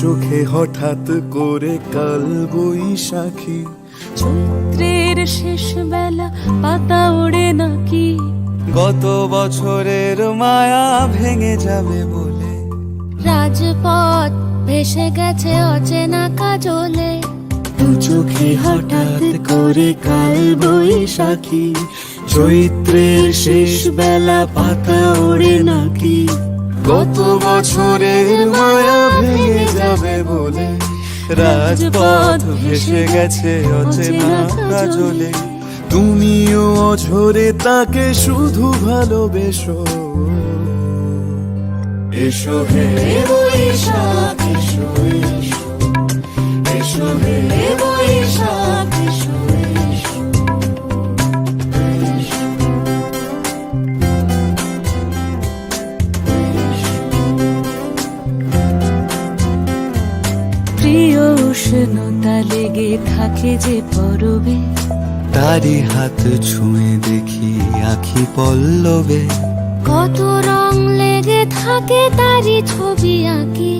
চোখে হঠাৎ করে কাল বৈশাখী, চৈত্রের শেষ বেলা পাতা ওড়ে নাকি, গত বছরের মায়া ভেঙে যাবে বলে, রাজপথ ভেসে গেছে অচেনা কাজলে, দু চোখে হঠাৎ করে কাল বৈশাখী, চৈত্রের শেষ বেলা পাতা ওড়ে নাকি, গত বছরের মায়া ভেঙে যাবে বলে, রাজপথ ভেসে গেছে অচেনা কাজলে, তুমিও অঝরে তাকে শুধু ভালোবেসো। এসো হে বৈশাখ এসো এসো, এসো হে বৈশাখ এসো এসো, এসো। প্রিয় উষ্ণতা লেগে থাকে যে পরবে, তারি হাত ছুঁয়ে দেখি আখি পল্লবে, কত রং লেগে থাকে তারই ছবি আঁকি,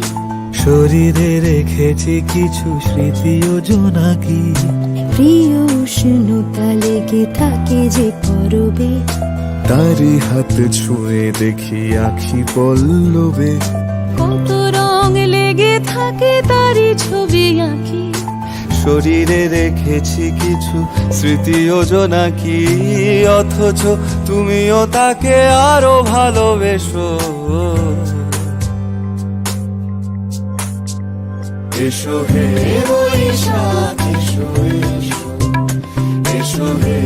শরীরে রেখেছি কিছু স্মৃতি ও জোনাকি, প্রিয় উষ্ণতা লেগে থাকে যে পরবে, তারি হাত ছুঁয়ে দেখি আখি পল্লবে, কত রং লেগে থাকে তারই ছবি আঁকি, শরীরে রেখেছি কিছু স্মৃতি ও জোনাকি, অথচ তুমিও তাকে আরো ভালোবেসো। এসো হে বৈশাখ এসো এসো, এসো হে